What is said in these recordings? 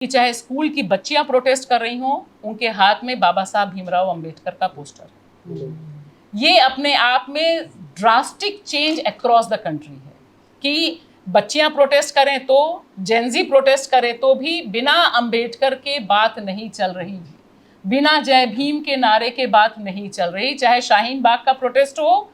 कि चाहे स्कूल की बच्चियां प्रोटेस्ट कर रही हों, उनके हाथ में बाबा साहब भीमराव अंबेडकर का पोस्टर है। ये अपने आप में drastic change across the country है कि बच्चियां प्रोटेस्ट करें तो, जेनजी प्रोटेस्ट करे तो भी बिना अंबेडकर के बात नहीं चल रही, बिना जय भीम के नारे के बात नहीं चल रही। चाहे शाहीन बाग का प्रोटेस्ट हो,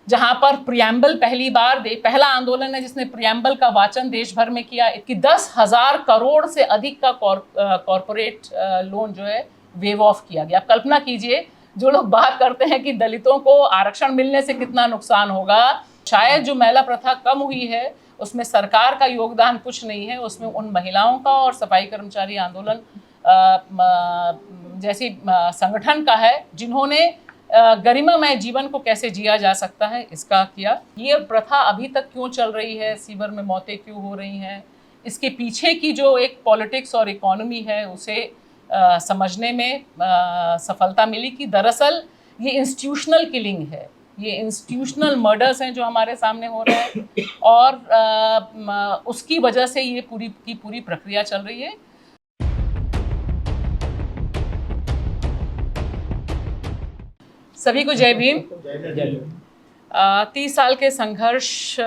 जहां पर प्रियम्बल पहला आंदोलन है जिसने प्रियम्बल का वाचन देश भर में किया, कि 10,000 करोड़ से अधिक का कॉरपोरेट लोन जो है वेव ऑफ किया गया। आप कल्पना कीजिए, जो लोग बात करते हैं कि दलितों को आरक्षण मिलने से कितना नुकसान होगा, शायद जो मैला प्रथा कम हुई है उसमें सरकार का योगदान कुछ नहीं है, उसमें उन महिलाओं का और सफाई कर्मचारी आंदोलन जैसी संगठन का है जिन्होंने गरिमामय जीवन को कैसे जिया जा सकता है इसका किया। ये प्रथा अभी तक क्यों चल रही है, सीवर में मौतें क्यों हो रही हैं, इसके पीछे की जो एक पॉलिटिक्स और इकोनॉमी है उसे समझने में सफलता मिली कि दरअसल ये इंस्टीट्यूशनल किलिंग है, ये इंस्टीट्यूशनल मर्डर्स हैं जो हमारे सामने हो रहे हैं और उसकी वजह से ये पूरी प्रक्रिया चल रही है। सभी को जय भीम। 30 साल के संघर्ष,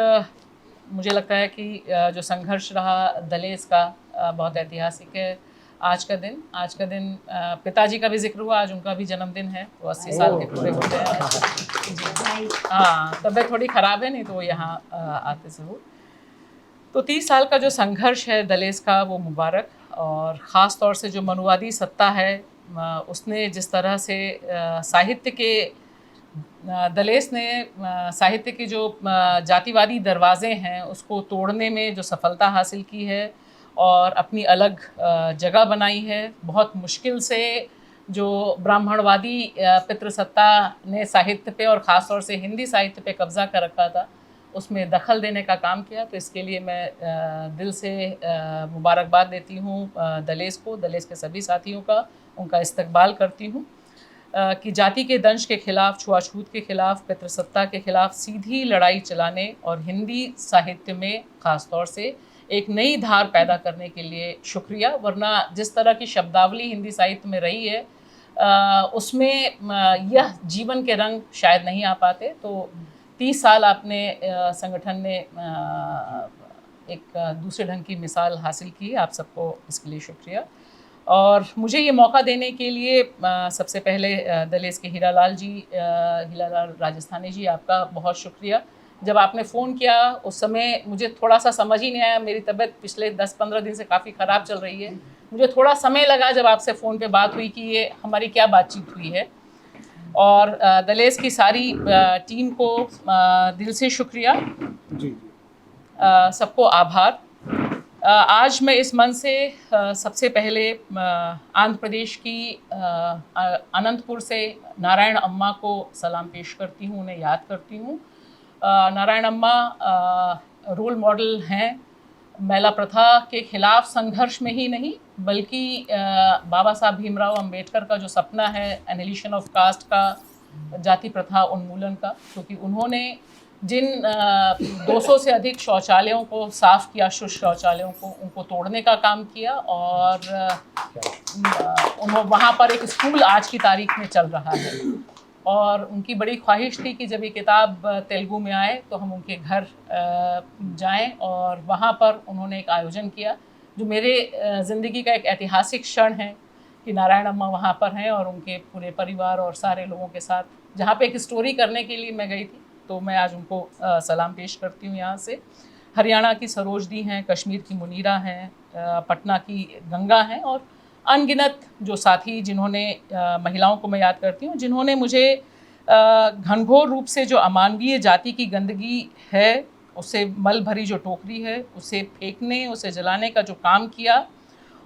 मुझे लगता है कि जो संघर्ष रहा दलेस का बहुत ऐतिहासिक है। आज का दिन पिताजी का भी जिक्र हुआ, आज उनका भी जन्मदिन है, वो 80 साल के पूरे होते हैं। हाँ, तबीयत थोड़ी ख़राब है, नहीं तो यहाँ आते ज़रूर। तो 30 साल का जो संघर्ष है दलेस का वो मुबारक, और ख़ास तौर से जो मनुवादी सत्ता है उसने जिस तरह से साहित्य के दलेस ने साहित्य के जो जातिवादी दरवाजे हैं उसको तोड़ने में जो सफलता हासिल की है और अपनी अलग जगह बनाई है। बहुत मुश्किल से जो ब्राह्मणवादी पितृसत्ता ने साहित्य पे और ख़ास तौर से हिंदी साहित्य पे कब्ज़ा कर रखा था, उसमें दखल देने का काम किया। तो इसके लिए मैं दिल से मुबारकबाद देती हूँ दलेस को, दलेस के सभी साथियों का, उनका इस्तकबाल करती हूँ कि जाति के दंश के खिलाफ, छुआछूत के खिलाफ, पितृसत्ता के खिलाफ सीधी लड़ाई चलाने और हिंदी साहित्य में ख़ास तौर से एक नई धार पैदा करने के लिए शुक्रिया। वरना जिस तरह की शब्दावली हिंदी साहित्य में रही है उसमें यह जीवन के रंग शायद नहीं आ पाते। तो 30 साल आपने संगठन ने एक दूसरे ढंग की मिसाल हासिल की, आप सबको इसके लिए शुक्रिया। और मुझे ये मौका देने के लिए सबसे पहले दलेस के हीरालाल राजस्थानी जी, आपका बहुत शुक्रिया। जब आपने फ़ोन किया उस समय मुझे थोड़ा सा समझ ही नहीं आया, मेरी तबीयत पिछले 10-15 दिन से काफ़ी ख़राब चल रही है, मुझे थोड़ा समय लगा जब आपसे फ़ोन पे बात हुई कि ये हमारी क्या बातचीत हुई है। और दलेस की सारी टीम को दिल से शुक्रिया, सबको आभार। आज मैं इस मंच से सबसे पहले आंध्र प्रदेश की अनंतपुर से नारायण अम्मा को सलाम पेश करती हूँ, उन्हें याद करती हूँ। नारायण अम्मा रोल मॉडल हैं मैला प्रथा के खिलाफ संघर्ष में ही नहीं, बल्कि बाबा साहब भीमराव अंबेडकर का जो सपना है एनिलिशन ऑफ कास्ट का, जाति प्रथा उन्मूलन का, क्योंकि उन्होंने जिन 200 से अधिक शौचालयों को साफ़ किया, शुष्क शौचालयों को, उनको तोड़ने का काम किया। और उन्होंने वहाँ पर एक स्कूल आज की तारीख में चल रहा है, और उनकी बड़ी ख्वाहिश थी कि जब ये किताब तेलुगु में आए तो हम उनके घर जाएं, और वहाँ पर उन्होंने एक आयोजन किया जो मेरे ज़िंदगी का एक ऐतिहासिक क्षण है कि नारायण अम्मा वहाँ पर हैं और उनके पूरे परिवार और सारे लोगों के साथ, जहाँ पे एक स्टोरी करने के लिए मैं गई थी। तो मैं आज उनको सलाम पेश करती हूँ यहाँ से। हरियाणा की सरोजदी हैं, कश्मीर की मुनीरा हैं, पटना की गंगा हैं, और अनगिनत जो साथी जिन्होंने महिलाओं को मैं याद करती हूँ, जिन्होंने मुझे घनघोर रूप से जो अमानवीय जाति की गंदगी है, उसे मल भरी जो टोकरी है, उसे फेंकने, उसे जलाने का जो काम किया,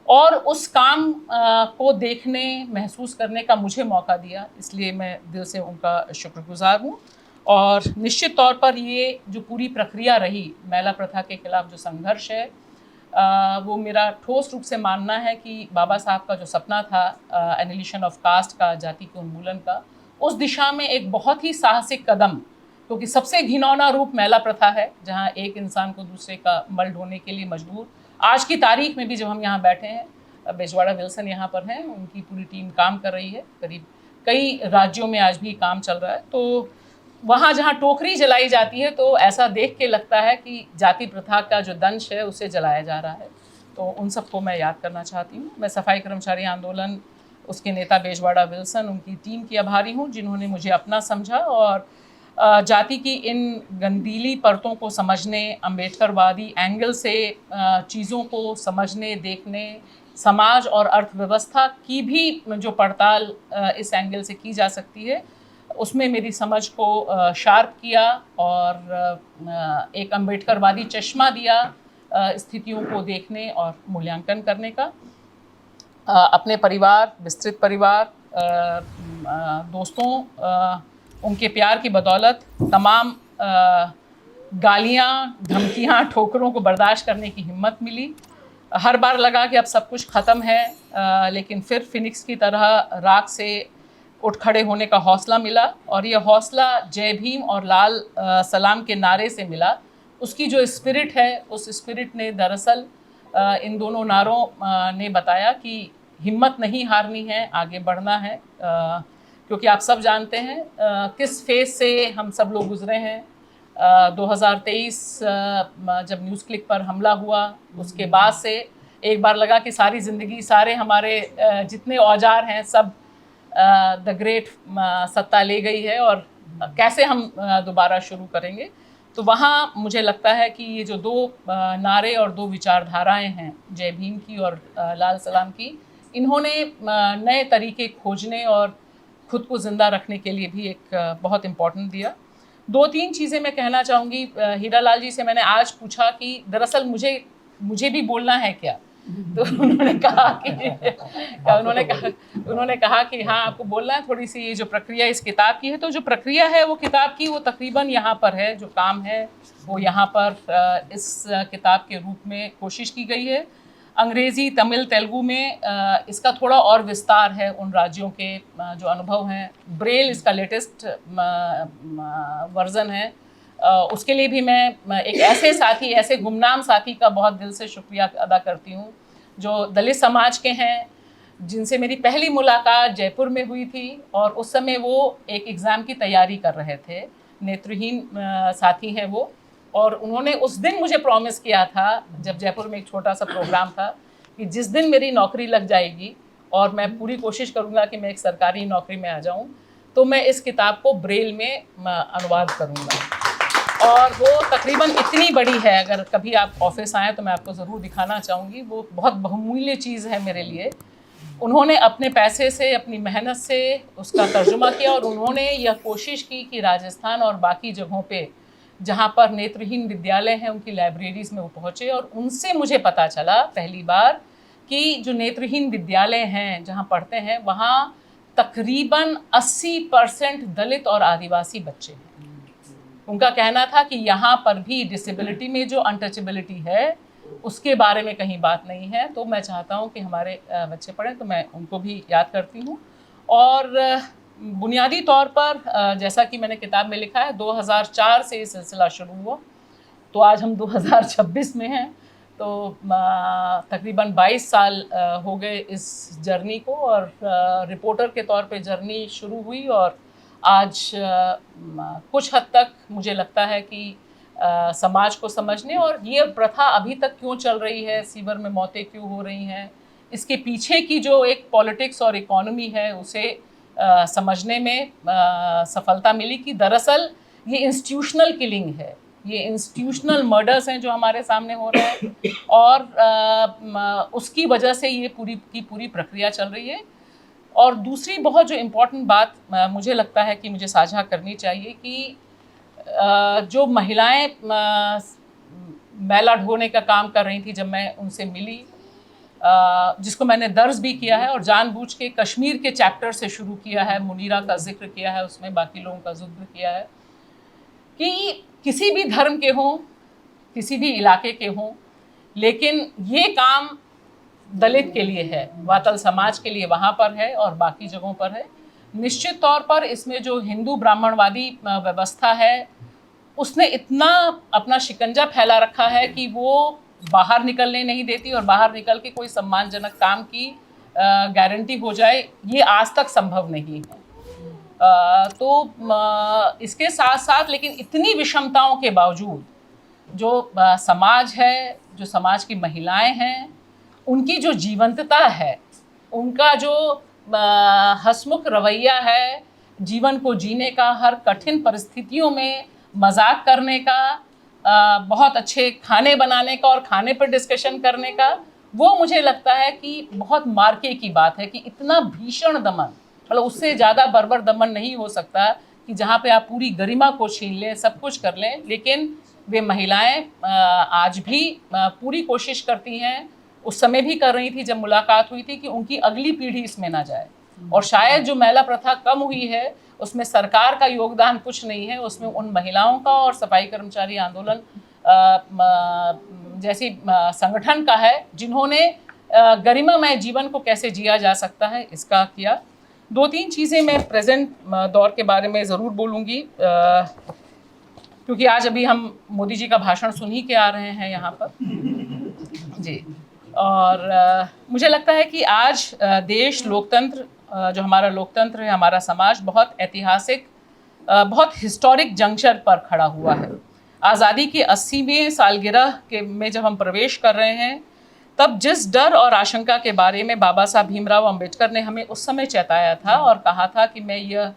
और उस काम को देखने, महसूस करने का मुझे मौका दिया, इसलिए मैं दिल से उनका शुक्रगुजार हूँ। और निश्चित तौर पर ये जो पूरी प्रक्रिया रही मैला प्रथा के खिलाफ जो संघर्ष है, वो मेरा ठोस रूप से मानना है कि बाबा साहब का जो सपना था एनिलिशन ऑफ कास्ट का, जाति के उन्मूलन का, उस दिशा में एक बहुत ही साहसिक कदम, क्योंकि सबसे घिनौना रूप मैला प्रथा है, जहाँ एक इंसान को दूसरे का मल ढोने के लिए मजबूर, आज की तारीख में भी जब हम यहाँ बैठे हैं बेजवाड़ा विल्सन यहाँ पर हैं, उनकी पूरी टीम काम कर रही है। करीब कई राज्यों में आज भी काम चल रहा है। तो वहाँ जहाँ टोकरी जलाई जाती है तो ऐसा देख के लगता है कि जाति प्रथा का जो दंश है उसे जलाया जा रहा है। तो उन सबको मैं याद करना चाहती हूँ। मैं सफाई कर्मचारी आंदोलन, उसके नेता बेजवाड़ा विल्सन, उनकी टीम की आभारी हूँ जिन्होंने मुझे अपना समझा और जाति की इन गंदीली परतों को समझने, अम्बेडकरवादी एंगल से चीज़ों को समझने, देखने, समाज और अर्थव्यवस्था की भी जो पड़ताल इस एंगल से की जा सकती है, उसमें मेरी समझ को शार्प किया और एक अम्बेडकरवादी चश्मा दिया स्थितियों को देखने और मूल्यांकन करने का। अपने परिवार, विस्तृत परिवार, दोस्तों, उनके प्यार की बदौलत तमाम गालियाँ, धमकियाँ, ठोकरों को बर्दाश्त करने की हिम्मत मिली। हर बार लगा कि अब सब कुछ ख़त्म है, लेकिन फिर फिनिक्स की तरह राख से उठ खड़े होने का हौसला मिला और ये हौसला जय भीम और लाल सलाम के नारे से मिला। उसकी जो स्पिरिट है, उस स्पिरिट ने दरअसल इन दोनों नारों ने बताया कि हिम्मत नहीं हारनी है, आगे बढ़ना है, क्योंकि आप सब जानते हैं किस फेज से हम सब लोग गुजरे हैं। 2023 जब न्यूज़ क्लिक पर हमला हुआ, उसके बाद से एक बार लगा कि सारी ज़िंदगी, सारे हमारे जितने औजार हैं सब द ग्रेट सत्ता ले गई है और कैसे हम दोबारा शुरू करेंगे। तो वहाँ मुझे लगता है कि ये जो दो नारे और दो विचारधाराएं हैं, जय भीम की और लाल सलाम की, इन्होंने नए तरीके खोजने और खुद को ज़िंदा रखने के लिए भी एक बहुत इम्पोर्टेंट दिया। 2-3 चीज़ें मैं कहना चाहूँगी। हीरा लाल जी से मैंने आज पूछा कि दरअसल मुझे भी बोलना है क्या, तो उन्होंने कहा कि हाँ, आपको बोलना है। थोड़ी सी ये जो प्रक्रिया इस किताब की है, तो जो प्रक्रिया है वो किताब की, वो तकरीबन यहाँ पर है, जो काम है वो यहाँ पर इस किताब के रूप में कोशिश की गई है। अंग्रेज़ी, तमिल, तेलुगु में इसका थोड़ा और विस्तार है उन राज्यों के जो अनुभव हैं। ब्रेल इसका लेटेस्ट वर्ज़न है। उसके लिए भी मैं एक ऐसे साथी, ऐसे गुमनाम साथी का बहुत दिल से शुक्रिया अदा करती हूँ जो दलित समाज के हैं, जिनसे मेरी पहली मुलाकात जयपुर में हुई थी और उस समय वो एक एग्ज़ाम की तैयारी कर रहे थे। नेत्रहीन साथी हैं वो, और उन्होंने उस दिन मुझे प्रॉमिस किया था, जब जयपुर में एक छोटा सा प्रोग्राम था, कि जिस दिन मेरी नौकरी लग जाएगी और मैं पूरी कोशिश करूँगा कि मैं एक सरकारी नौकरी में आ जाऊँ, तो मैं इस किताब को ब्रेल में अनुवाद करूँगा। और वो तकरीबन इतनी बड़ी है, अगर कभी आप ऑफिस आएँ तो मैं आपको ज़रूर दिखाना चाहूँगी। वो बहुत बहुमूल्य चीज़ है मेरे लिए। उन्होंने अपने पैसे से, अपनी मेहनत से उसका तर्जुमा किया और उन्होंने यह कोशिश की कि राजस्थान और बाकी जगहों पे जहाँ पर नेत्रहीन विद्यालय हैं, उनकी लाइब्रेरीज़ में वो पहुँचे और उनसे मुझे पता चला पहली बार कि जो नेत्रहीन विद्यालय हैं जहाँ पढ़ते हैं, वहाँ तकरीबन 80% दलित और आदिवासी बच्चे हैं। उनका कहना था कि यहाँ पर भी डिसेबिलिटी में जो अनटचेबिलिटी है उसके बारे में कहीं बात नहीं है। तो मैं चाहता हूँ कि हमारे बच्चे पढ़ें, तो मैं उनको भी याद करती हूँ। और बुनियादी तौर पर जैसा कि मैंने किताब में लिखा है, 2004 से ये सिलसिला शुरू हुआ, तो आज हम 2026 में हैं, तो तकरीबन 22 साल हो गए इस जर्नी को। और रिपोर्टर के तौर पे जर्नी शुरू हुई और आज कुछ हद तक मुझे लगता है कि समाज को समझने और ये प्रथा अभी तक क्यों चल रही है, सीवर में मौतें क्यों हो रही हैं, इसके पीछे की जो एक पॉलिटिक्स और इकोनॉमी है उसे समझने में सफलता मिली कि दरअसल ये इंस्टीट्यूशनल किलिंग है, ये इंस्टीट्यूशनल मर्डर्स हैं जो हमारे सामने हो रहे हैं और उसकी वजह से ये पूरी प्रक्रिया चल रही है। और दूसरी बहुत जो इम्पोर्टेंट बात मुझे लगता है कि मुझे साझा करनी चाहिए कि जो महिलाएं मैला ढोने का काम कर रही थी, जब मैं उनसे मिली, जिसको मैंने दर्ज भी किया है और जानबूझ के कश्मीर के चैप्टर से शुरू किया है, मुनीरा का जिक्र किया है उसमें, बाकी लोगों का जिक्र किया है, कि किसी भी धर्म के हों, किसी भी इलाके के हों, लेकिन ये काम दलित के लिए है, वातल समाज के लिए वहाँ पर है और बाकी जगहों पर है। निश्चित तौर पर इसमें जो हिंदू ब्राह्मणवादी व्यवस्था है उसने इतना अपना शिकंजा फैला रखा है कि वो बाहर निकलने नहीं देती और बाहर निकल के कोई सम्मानजनक काम की गारंटी हो जाए, ये आज तक संभव नहीं है। इसके साथ साथ लेकिन इतनी विषमताओं के बावजूद जो समाज है, जो समाज की महिलाएं हैं, उनकी जो जीवंतता है, उनका जो हंसमुख रवैया है, जीवन को जीने का, हर कठिन परिस्थितियों में मजाक करने का, बहुत अच्छे खाने बनाने का और खाने पर डिस्कशन करने का, वो मुझे लगता है कि बहुत मार्के की बात है कि इतना भीषण दमन, मतलब उससे ज़्यादा बर्बर दमन नहीं हो सकता कि जहाँ पे आप पूरी गरिमा को छीन लें, सब कुछ कर लें। लेकिन वे महिलाएं आज भी पूरी कोशिश करती हैं, उस समय भी कर रही थी जब मुलाकात हुई थी, कि उनकी अगली पीढ़ी इसमें ना जाए। और शायद जो महिला प्रथा कम हुई है उसमें सरकार का योगदान कुछ नहीं है, उसमें उन महिलाओं का और सफाई कर्मचारी आंदोलन जैसी संगठन का है, जिन्होंने गरिमामय जीवन को कैसे जिया जा सकता है इसका किया। 2-3 चीज़ें मैं प्रेजेंट दौर के बारे में ज़रूर बोलूँगी, क्योंकि आज अभी हम मोदी जी का भाषण सुन ही के आ रहे हैं यहाँ पर जी। और मुझे लगता है कि आज देश, लोकतंत्र, जो हमारा लोकतंत्र है, हमारा समाज बहुत ऐतिहासिक, बहुत हिस्टोरिक जंक्शन पर खड़ा हुआ है। आज़ादी की 80वें सालगिरह में जब हम प्रवेश कर रहे हैं, तब जिस डर और आशंका के बारे में बाबा साहब भीमराव अंबेडकर ने हमें उस समय चेताया था और कहा था कि मैं यह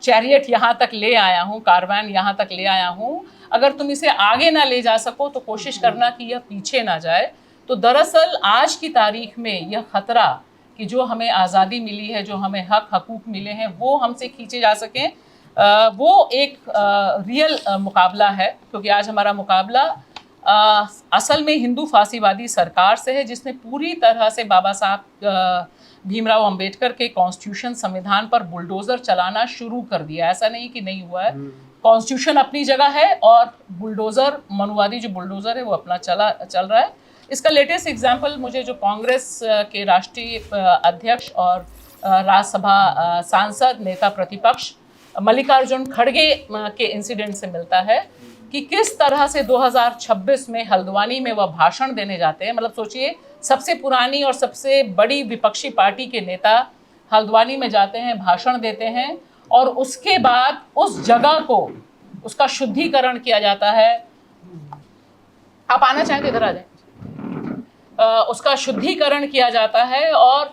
चैरियट यहाँ तक ले आया हूँ, कारवान यहाँ तक ले आया हूँ, अगर तुम इसे आगे ना ले जा सको तो कोशिश करना कि यह पीछे ना जाए। तो दरअसल आज की तारीख में यह खतरा कि जो हमें आज़ादी मिली है, जो हमें हक हकूक़ मिले हैं, वो हमसे खींचे जा सकें, वो एक रियल मुकाबला है। क्योंकि आज हमारा मुकाबला असल में हिंदू फांसीवादी सरकार से है, जिसने पूरी तरह से बाबा साहब भीमराव अंबेडकर के कॉन्स्टिट्यूशन, संविधान पर बुलडोज़र चलाना शुरू कर दिया। ऐसा नहीं कि नहीं हुआ है, कॉन्स्टिट्यूशन अपनी जगह है और बुलडोज़र, मनुवादी जो बुलडोज़र है वो अपना चल रहा है। इसका लेटेस्ट एग्जाम्पल मुझे जो कांग्रेस के राष्ट्रीय अध्यक्ष और राज्यसभा सांसद, नेता प्रतिपक्ष मल्लिकार्जुन खड़गे के इंसिडेंट से मिलता है कि किस तरह से 2026 में हल्द्वानी में वह भाषण देने जाते हैं। मतलब सोचिए, सबसे पुरानी और सबसे बड़ी विपक्षी पार्टी के नेता हल्द्वानी में जाते हैं, भाषण देते हैं, और उसके बाद उस जगह को, उसका शुद्धिकरण किया जाता है। आप आना चाहें तो इधर आ जाएं। उसका शुद्धिकरण किया जाता है और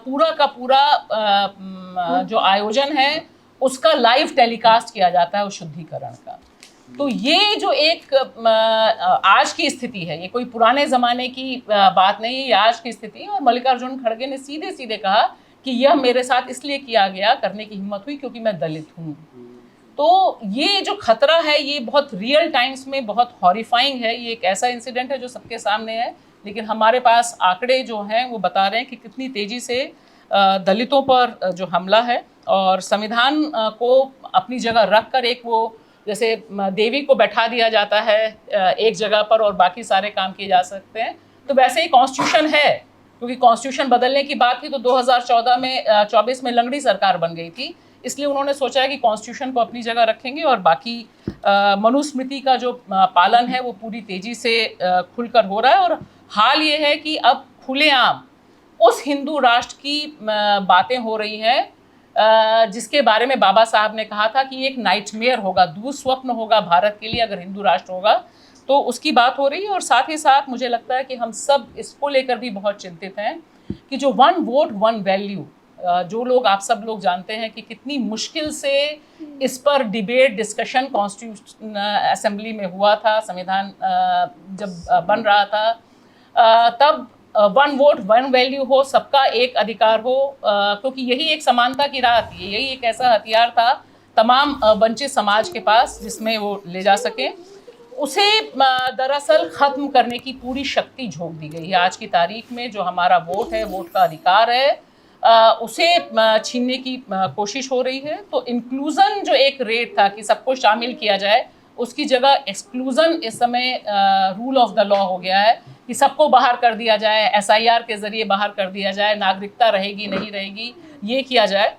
पूरा का पूरा जो आयोजन है उसका लाइव टेलीकास्ट किया जाता है उस शुद्धिकरण का। तो ये जो एक आज की स्थिति है, ये कोई पुराने ज़माने की बात नहीं है, ये आज की स्थिति है। और मल्लिकार्जुन खड़गे ने सीधे सीधे कहा कि यह मेरे साथ इसलिए किया गया, करने की हिम्मत हुई क्योंकि मैं दलित हूँ। तो ये जो खतरा है ये बहुत रियल टाइम्स में बहुत हॉरिफाइंग है। ये एक ऐसा इंसिडेंट है जो सबके सामने है, लेकिन हमारे पास आंकड़े जो हैं वो बता रहे हैं कि कितनी तेज़ी से दलितों पर जो हमला है। और संविधान को अपनी जगह रख कर एक वो जैसे देवी को बैठा दिया जाता है एक जगह पर और बाकी सारे काम किए जा सकते हैं, तो वैसे ही कॉन्स्टिट्यूशन है। क्योंकि कॉन्स्टिट्यूशन बदलने की बात थी तो 2024 में लंगड़ी सरकार बन गई थी, इसलिए उन्होंने सोचा है कि कॉन्स्टिट्यूशन को अपनी जगह रखेंगे और बाकी मनुस्मृति का जो पालन है वो पूरी तेज़ी से खुलकर हो रहा है। और हाल ये है कि अब खुलेआम उस हिंदू राष्ट्र की बातें हो रही हैं जिसके बारे में बाबा साहब ने कहा था कि एक नाइटमेयर होगा, दुस्वप्न होगा भारत के लिए अगर हिंदू राष्ट्र होगा, तो उसकी बात हो रही है। और साथ ही साथ मुझे लगता है कि हम सब इसको लेकर भी बहुत चिंतित हैं कि जो 1 वोट 1 वैल्यू, जो लोग, आप सब लोग जानते हैं कि कितनी मुश्किल से इस पर डिबेट, डिस्कशन कॉन्स्टिट्यूशन असेंबली में हुआ था। संविधान जब बन रहा था तब 1 वोट 1 वैल्यू हो, सबका एक अधिकार हो, क्योंकि यही एक समानता की राह थी, यही एक ऐसा हथियार था तमाम वंचित समाज के पास जिसमें वो ले जा सके। उसे दरअसल ख़त्म करने की पूरी शक्ति झोंक दी गई है। आज की तारीख में जो हमारा वोट है, वोट का अधिकार है, उसे छीनने की कोशिश हो रही है। तो इंक्लूज़न जो एक रेट था कि सबको शामिल किया जाए, उसकी जगह एक्सक्लूज़न इस समय रूल ऑफ द लॉ हो गया है कि सबको बाहर कर दिया जाए, SIR के ज़रिए बाहर कर दिया जाए, नागरिकता रहेगी नहीं रहेगी ये किया जाए।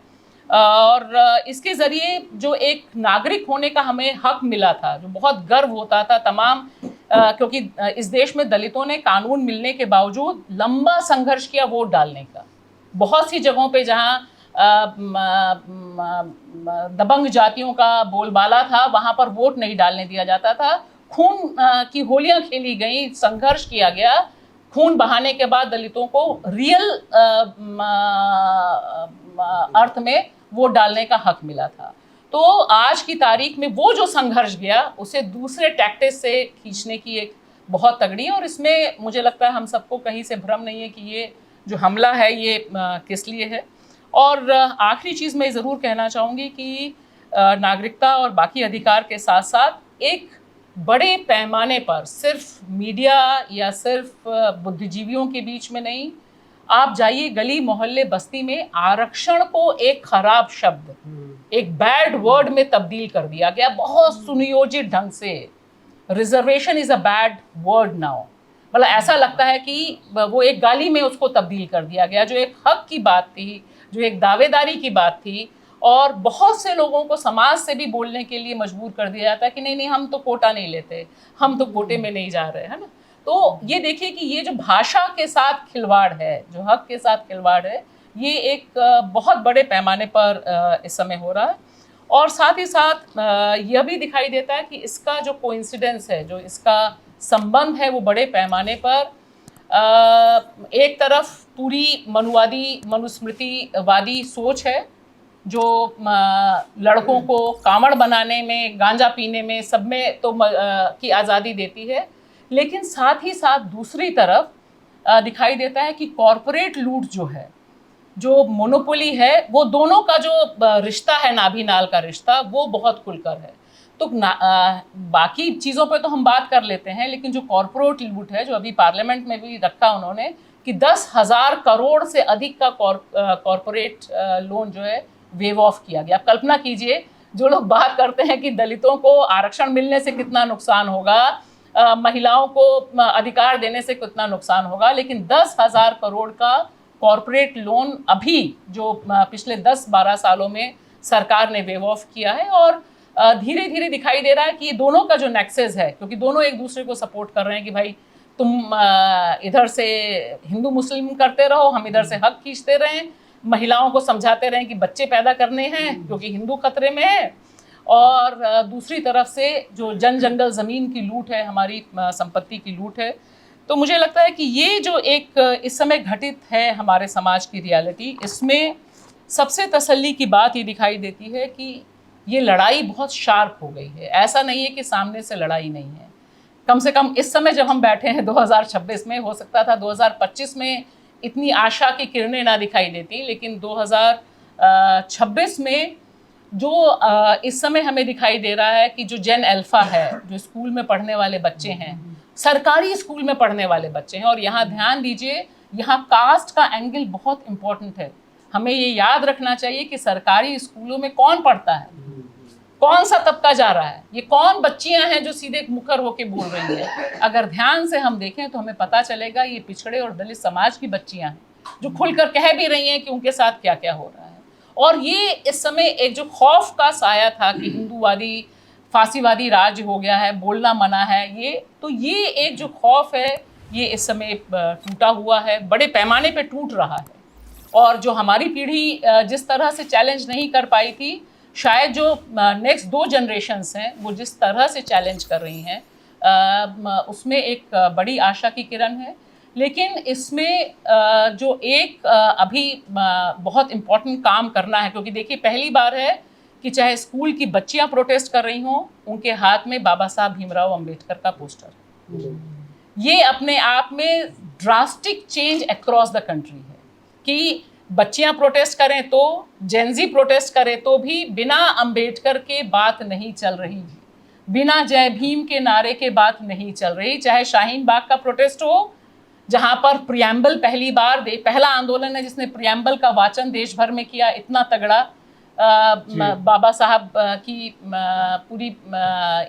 और इसके ज़रिए जो एक नागरिक होने का हमें हक मिला था, जो बहुत गर्व होता था तमाम क्योंकि इस देश में दलितों ने कानून मिलने के बावजूद लंबा संघर्ष किया वोट डालने का। बहुत सी जगहों पे जहाँ दबंग जातियों का बोलबाला था, वहाँ पर वोट नहीं डालने दिया जाता था। खून की होलियां खेली गई, संघर्ष किया गया। खून बहाने के बाद दलितों को रियल अर्थ में वोट डालने का हक मिला था। तो आज की तारीख में वो जो संघर्ष गया, उसे दूसरे टैक्टिस से खींचने की एक बहुत तगड़ी है। और इसमें मुझे लगता है हम सबको कहीं से भ्रम नहीं है कि ये जो हमला है ये किस लिए है। और आखिरी चीज़ मैं ज़रूर कहना चाहूँगी कि नागरिकता और बाकी अधिकार के साथ साथ एक बड़े पैमाने पर सिर्फ मीडिया या सिर्फ बुद्धिजीवियों के बीच में नहीं, आप जाइए गली मोहल्ले बस्ती में, आरक्षण को एक खराब शब्द, एक बैड वर्ड में तब्दील कर दिया गया बहुत सुनियोजित ढंग से। Reservation is a bad word now, मतलब ऐसा लगता है कि वो एक गाली में उसको तब्दील कर दिया गया। जो एक हक की बात थी, जो एक दावेदारी की बात थी, और बहुत से लोगों को समाज से भी बोलने के लिए मजबूर कर दिया जाता है कि नहीं नहीं, हम तो कोटा नहीं लेते, हम तो कोटे में नहीं जा रहे, है ना। तो ये देखिए कि ये जो भाषा के साथ खिलवाड़ है, जो हक के साथ खिलवाड़ है, ये एक बहुत बड़े पैमाने पर इस समय हो रहा है। और साथ ही साथ यह भी दिखाई देता है कि इसका जो कोइंसिडेंस है, जो इसका संबंध है, वो बड़े पैमाने पर एक तरफ पूरी मनुवादी मनुस्मृतिवादी सोच है जो लड़कों को कामड़ बनाने में, गांजा पीने में, सब में तो की आज़ादी देती है। लेकिन साथ ही साथ दूसरी तरफ दिखाई देता है कि कॉरपोरेट लूट जो है, जो मोनोपोली है, वो दोनों का जो रिश्ता है, नाभी नाल का रिश्ता, वो बहुत खुलकर है। तो बाकी चीज़ों पे तो हम बात कर लेते हैं, लेकिन जो कॉरपोरेट लूट है, जो अभी पार्लियामेंट में भी रखा उन्होंने कि 10,000 करोड़ से अधिक का कॉरपोरेट लोन जो है वेव ऑफ किया गया। आप कल्पना कीजिए, जो लोग बात करते हैं कि दलितों को आरक्षण मिलने से कितना नुकसान होगा, महिलाओं को अधिकार देने से कितना नुकसान होगा, लेकिन 10,000 करोड़ का कॉरपोरेट लोन अभी जो पिछले 10-12 सालों में सरकार ने वेव ऑफ किया है। और धीरे धीरे दिखाई दे रहा है कि ये दोनों का जो नेक्सेस है, क्योंकि दोनों एक दूसरे को सपोर्ट कर रहे हैं कि भाई तुम इधर से हिंदू मुस्लिम करते रहो, हम इधर से हक खींचते रहें, महिलाओं को समझाते रहें कि बच्चे पैदा करने हैं क्योंकि हिंदू खतरे में है, और दूसरी तरफ से जो जंगल ज़मीन की लूट है, हमारी संपत्ति की लूट है। तो मुझे लगता है कि ये जो एक इस समय घटित है हमारे समाज की रियलिटी, इसमें सबसे तसल्ली की बात ये दिखाई देती है कि ये लड़ाई बहुत शार्प हो गई है। ऐसा नहीं है कि सामने से लड़ाई नहीं है। कम से कम इस समय जब हम बैठे हैं 2026 में, हो सकता था 2025 में इतनी आशा की किरणें ना दिखाई देती, लेकिन 2026 में जो इस समय हमें दिखाई दे रहा है कि जो जेन अल्फा है, जो स्कूल में पढ़ने वाले बच्चे हैं, सरकारी स्कूल में पढ़ने वाले बच्चे हैं, और यहाँ ध्यान दीजिए, यहाँ कास्ट का एंगल बहुत इम्पोर्टेंट है। हमें ये याद रखना चाहिए कि सरकारी स्कूलों में कौन पढ़ता है, कौन सा तबका जा रहा है, ये कौन बच्चियां हैं जो सीधे मुखर होके बोल रही हैं। अगर ध्यान से हम देखें तो हमें पता चलेगा ये पिछड़े और दलित समाज की बच्चियां हैं जो खुलकर कह भी रही हैं कि उनके साथ क्या क्या हो रहा है। और ये इस समय एक जो खौफ का साया था कि हिंदूवादी फांसीवादी राज्य हो गया है, बोलना मना है, ये एक जो खौफ है, ये इस समय टूटा हुआ है, बड़े पैमाने पे टूट रहा है। और जो हमारी पीढ़ी जिस तरह से चैलेंज नहीं कर पाई थी, शायद जो नेक्स्ट 2 जनरेशन्स हैं वो जिस तरह से चैलेंज कर रही हैं, उसमें एक बड़ी आशा की किरण है। लेकिन इसमें जो एक अभी बहुत इम्पोर्टेंट काम करना है, क्योंकि देखिए पहली बार है कि चाहे स्कूल की बच्चियां प्रोटेस्ट कर रही हों, उनके हाथ में बाबा साहब भीमराव अंबेडकर का पोस्टर है। ये अपने आप में drastic change across the country है कि बच्चियां प्रोटेस्ट करें तो, जेनजी प्रोटेस्ट करें तो भी बिना अंबेडकर के बात नहीं चल रही, बिना जय भीम के नारे के बात नहीं चल रही। चाहे शाहीन बाग का प्रोटेस्ट हो, जहां पर प्रियम्बल पहली बार पहला आंदोलन है जिसने प्रियम्बल का वाचन देश भर में किया, इतना तगड़ा बाबा साहब की पूरी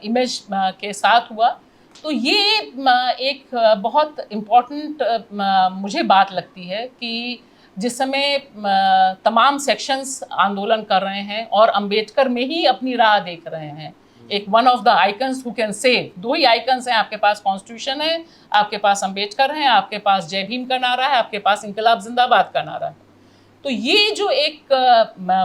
इमेज के साथ हुआ। तो ये एक बहुत इम्पोर्टेंट मुझे बात लगती है कि जिस समय तमाम सेक्शंस आंदोलन कर रहे हैं और अंबेडकर में ही अपनी राह देख रहे हैं एक one of the icons who can save. दो ही आइकन्स हैं आपके पास, कॉन्स्टिट्यूशन है, आपके पास अम्बेडकर हैं, आपके पास जय भीम का नारा है, आपके पास इनकलाब जिंदाबाद का नारा है। तो ये जो एक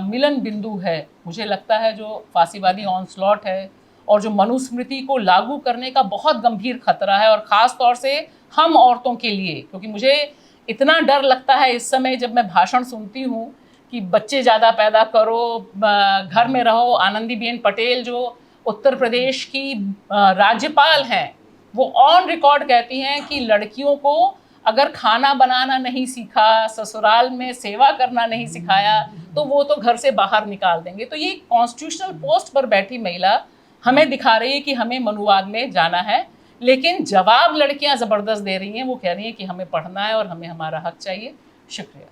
मिलन बिंदु है, मुझे लगता है जो फांसीवादी ऑनस्लॉट है और जो मनुस्मृति को लागू करने का बहुत गंभीर खतरा है, और ख़ास तौर से हम औरतों के लिए, क्योंकि मुझे इतना डर लगता है इस समय जब मैं भाषण सुनती हूँ कि बच्चे ज़्यादा पैदा करो, घर में रहो। आनंदीबेन पटेल जो उत्तर प्रदेश की राज्यपाल हैं, वो ऑन रिकॉर्ड कहती हैं कि लड़कियों को अगर खाना बनाना नहीं सीखा, ससुराल में सेवा करना नहीं सिखाया, तो वो तो घर से बाहर निकाल देंगे। तो ये कॉन्स्टिट्यूशनल पोस्ट पर बैठी महिला हमें दिखा रही है कि हमें मनुवाद में जाना है, लेकिन जवाब लड़कियां ज़बरदस्त दे रही हैं। वो कह रही हैं कि हमें पढ़ना है और हमें हमारा हक चाहिए। शुक्रिया।